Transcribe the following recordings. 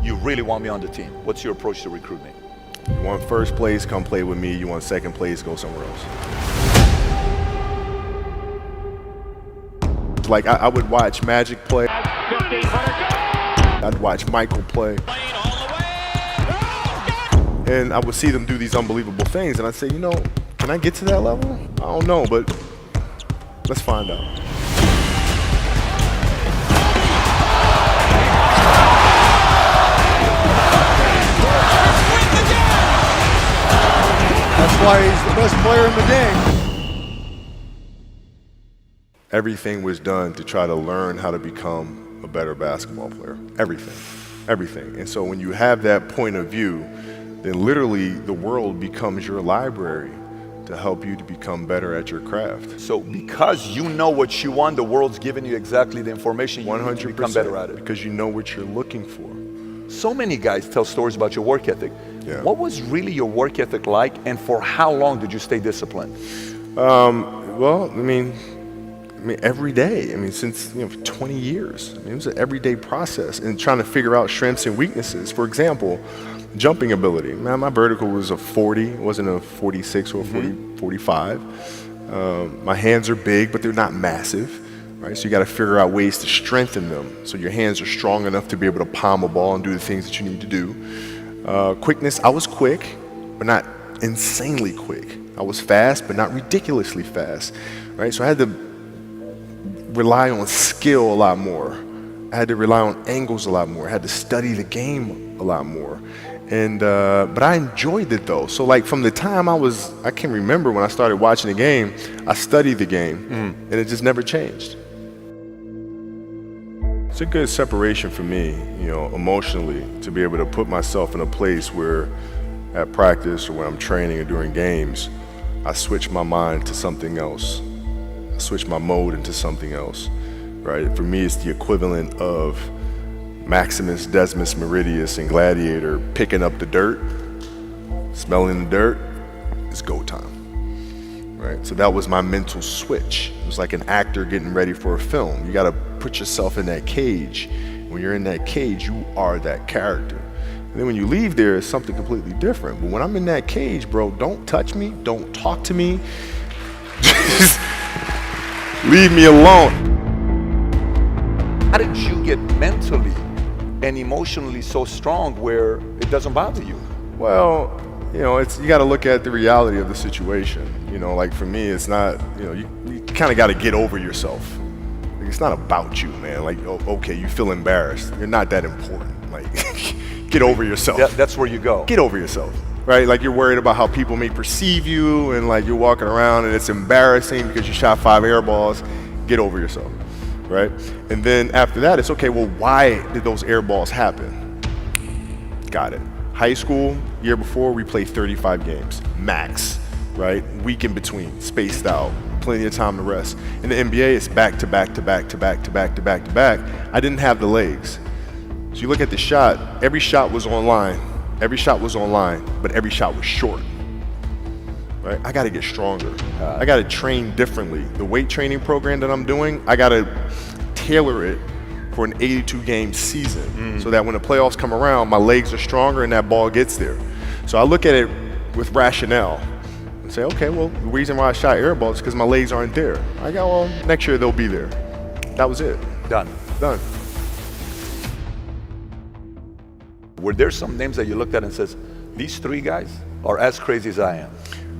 you really want me on the team. What's your approach to recruiting? You want first place, come play with me. You want second place, go somewhere else. Like I would watch Magic play. I'd watch Michael play. And I would see them do these unbelievable things, and I'd say, you know, can I get to that level? I don't know, but let's find out. That's why he's the best player in the game. Everything was done to try to learn how to become a better basketball player. Everything. And so when you have that point of view, then literally the world becomes your library to help you to become better at your craft. So because you know what you want, the world's giving you exactly the information you need to become better at it. Because you know what you're looking for. So many guys tell stories about your work ethic. Yeah. What was really your work ethic like, and for how long did you stay disciplined? Well, I mean, every day. I mean, since 20 years. I mean, it was an everyday process, and trying to figure out strengths and weaknesses. For example, jumping ability. Man, my vertical was a 40, it wasn't a 46 or a 45. My hands are big, but they're not massive. Right? So you got to figure out ways to strengthen them so your hands are strong enough to be able to palm a ball and do the things that you need to do. Quickness, I was quick, but not insanely quick. I was fast, but not ridiculously fast. Right? So I had to rely on skill a lot more. I had to rely on angles a lot more. I had to study the game a lot more. And but I enjoyed it though. So like from the time I can remember when I started watching the game, I studied the game, and it just never changed. It's a good separation for me, emotionally, to be able to put myself in a place where at practice or when I'm training or during games, I switch my mind to something else. I switch my mode into something else, right? For me, it's the equivalent of Maximus, Decimus, Meridius, and Gladiator picking up the dirt, smelling the dirt. It's go time, right? So that was my mental switch. It was like an actor getting ready for a film. You got to put yourself in that cage. When you're in that cage, you are that character. And then when you leave there, it's something completely different. But when I'm in that cage, bro, don't touch me, don't talk to me. Just leave me alone. How did you get mentally and emotionally so strong where it doesn't bother you? Well, you got to look at the reality of the situation. Like for me, it's not, you kind of got to get over yourself. Like, it's not about you, man. Like, okay, you feel embarrassed. You're not that important. Like, get over yourself. That's where you go. Get over yourself, right? Like you're worried about how people may perceive you, and like you're walking around and it's embarrassing because you shot 5 air balls. Get over yourself. Right? And then after that, it's okay, well, why did those air balls happen? Got it. High school, year before, we played 35 games, max, right? Week in between, spaced out, plenty of time to rest. In the NBA, it's back to back to back to back to back to back to back. I didn't have the legs. So you look at the shot, every shot was online, but every shot was short. Right? I got to get stronger. I got to train differently. The weight training program that I'm doing, I got to tailor it for an 82-game season so that when the playoffs come around, my legs are stronger and that ball gets there. So I look at it with rationale and say, okay, well, the reason why I shot air balls is because my legs aren't there. I go, well, next year they'll be there. That was it. Done. Were there some names that you looked at and says, these 3 guys are as crazy as I am?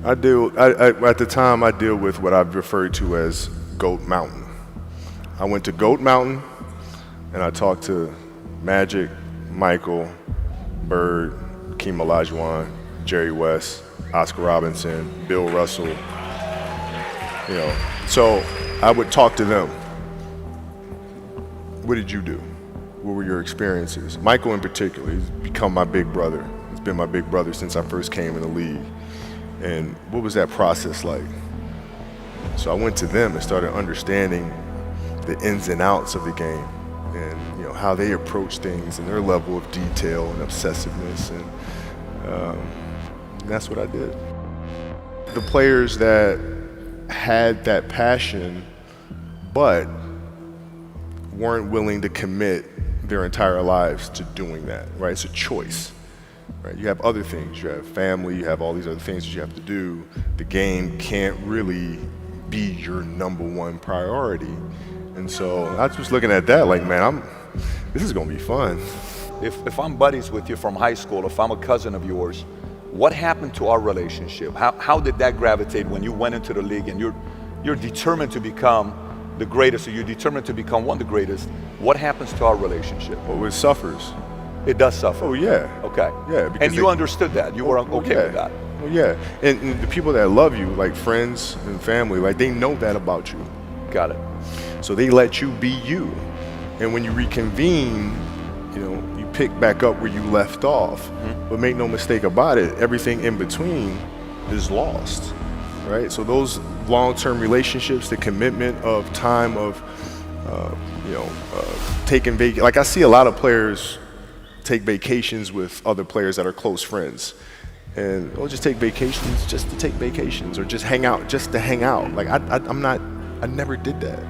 At the time, I deal with what I've referred to as Goat Mountain. I went to Goat Mountain, and I talked to Magic, Michael, Bird, Hakeem Olajuwon, Jerry West, Oscar Robinson, Bill Russell. So I would talk to them. What did you do? What were your experiences? Michael in particular, he's become my big brother. He's been my big brother since I first came in the league. And what was that process like? So I went to them and started understanding the ins and outs of the game and how they approach things and their level of detail and obsessiveness, and that's what I did. The players that had that passion but weren't willing to commit their entire lives to doing that, right? It's a choice, right? You have other things, you have family, you have all these other things that you have to do. The game can't really be your number one priority. And so I was looking at that like, man, this is gonna be fun. If I'm buddies with you from high school, if I'm a cousin of yours, what happened to our relationship? How did that gravitate when you went into the league and you're determined to become the greatest, or you're determined to become one of the greatest? What happens to our relationship? Well, it suffers. It does suffer. Oh yeah. Okay. Yeah. And you understood that. You were okay yeah. with that. Well, yeah. And the people that love you, like friends and family, like they know that about you. Got it. So they let you be you. And when you reconvene, you pick back up where you left off. Mm-hmm. But make no mistake about it, everything in between is lost, right? So those long-term relationships, the commitment of time of, taking vacation. Like I see a lot of players take vacations with other players that are close friends. And they'll just take vacations just to take vacations, or just hang out just to hang out. Like I never did that.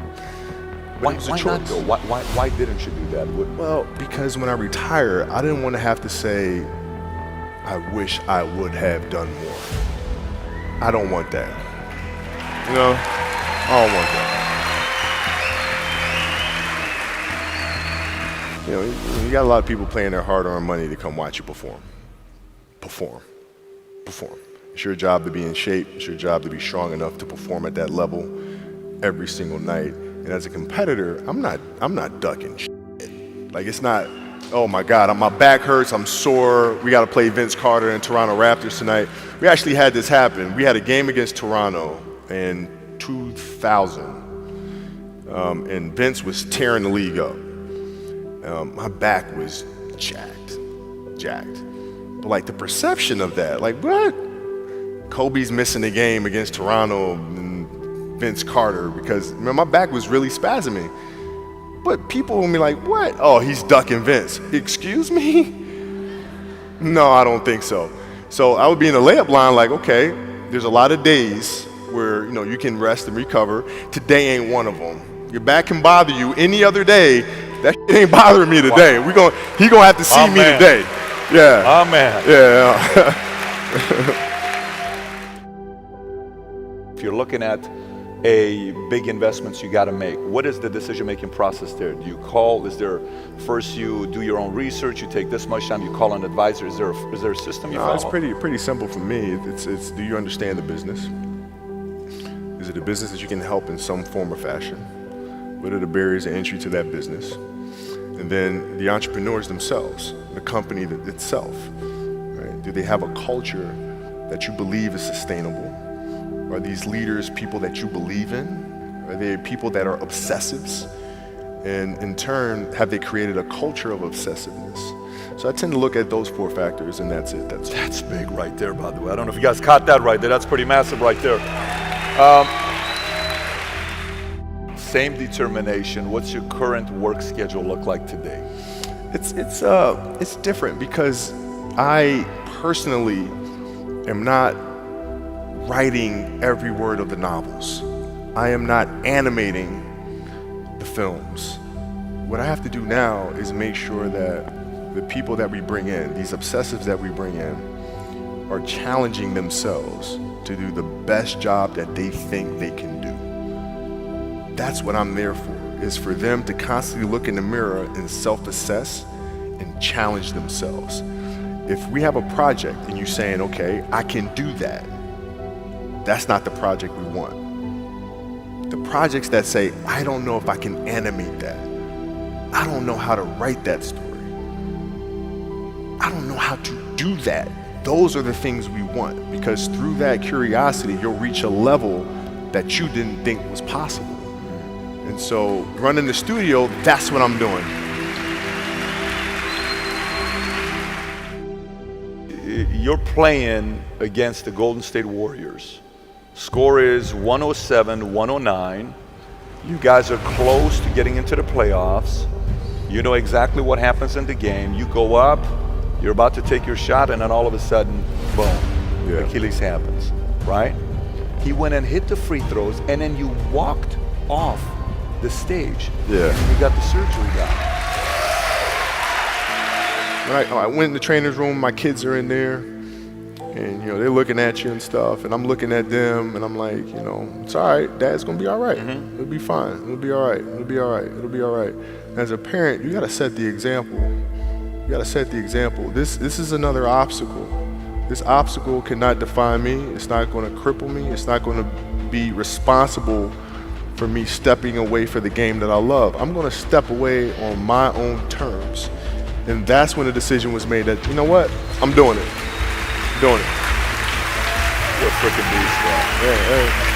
But it was a Why choice. not though? Why didn't you do that? Well, because when I retire, I didn't want to have to say, I wish I would have done more. I don't want that. I don't want that. You got a lot of people paying their hard-earned money to come watch you perform. Perform. It's your job to be in shape. It's your job to be strong enough to perform at that level every single night. And as a competitor, I'm not ducking shit. Like it's not, oh my God, my back hurts, I'm sore, we got to play Vince Carter and Toronto Raptors tonight. We actually had this happen. We had a game against Toronto in 2000, and Vince was tearing the league up. My back was jacked. But like the perception of that, like what? Kobe's missing the game against Toronto and Vince Carter because my back was really spasming. But people will be like, what? Oh, he's ducking Vince. Excuse me? No, I don't think so. So I would be in the layup line like, okay, there's a lot of days where you can rest and recover. Today ain't one of them. Your back can bother you any other day. That shit ain't bothering me today. Wow. He gonna have to see me today. Yeah. Oh man. Yeah. If you're looking at a big investments you got to make, what is the decision-making process there? Do you call? Is there first you do your own research? You take this much time. You call an advisor. Is there a system you follow? It's pretty simple for me. It's do you understand the business? Is it a business that you can help in some form or fashion? What are the barriers of entry to that business? And then the entrepreneurs themselves, the company itself, right? Do they have a culture that you believe is sustainable? Are these leaders people that you believe in? Are they people that are obsessives? And in turn, have they created a culture of obsessiveness? So I tend to look at those 4 factors, and that's it. That's big right there, by the way. I don't know if you guys caught that right there. That's pretty massive right there. Same determination. What's your current work schedule look like today? It's different because I personally am not writing every word of the novels. I am not animating the films. What I have to do now is make sure that the people that we bring in, these obsessives that we bring in, are challenging themselves to do the best job that they think they can do. That's what I'm there for, is for them to constantly look in the mirror and self-assess and challenge themselves. If we have a project and you're saying, okay, I can do that, that's not the project we want. The projects that say, I don't know if I can animate that. I don't know how to write that story. I don't know how to do that. Those are the things we want, because through that curiosity, you'll reach a level that you didn't think was possible. And so running the studio, that's what I'm doing. You're playing against the Golden State Warriors. Score is 107-109. You guys are close to getting into the playoffs. You know exactly what happens in the game. You go up, you're about to take your shot, and then all of a sudden, boom, Achilles happens, right? He went and hit the free throws, and then you walked off the stage. Yeah. And you got the surgery done. I went in the trainer's room, my kids are in there, and they're looking at you and stuff, and I'm looking at them, and I'm like, it's all right, Dad's gonna be all right. It'll be fine. It'll be all right. It'll be all right. It'll be all right. As a parent, you gotta set the example. You gotta set the example. This is another obstacle. This obstacle cannot define me. It's not gonna cripple me. It's not gonna be responsible for me stepping away for the game that I love. I'm gonna step away on my own terms. And that's when the decision was made that, you know what, I'm doing it. I'm doing it. You're a freaking beast, bro. Yeah,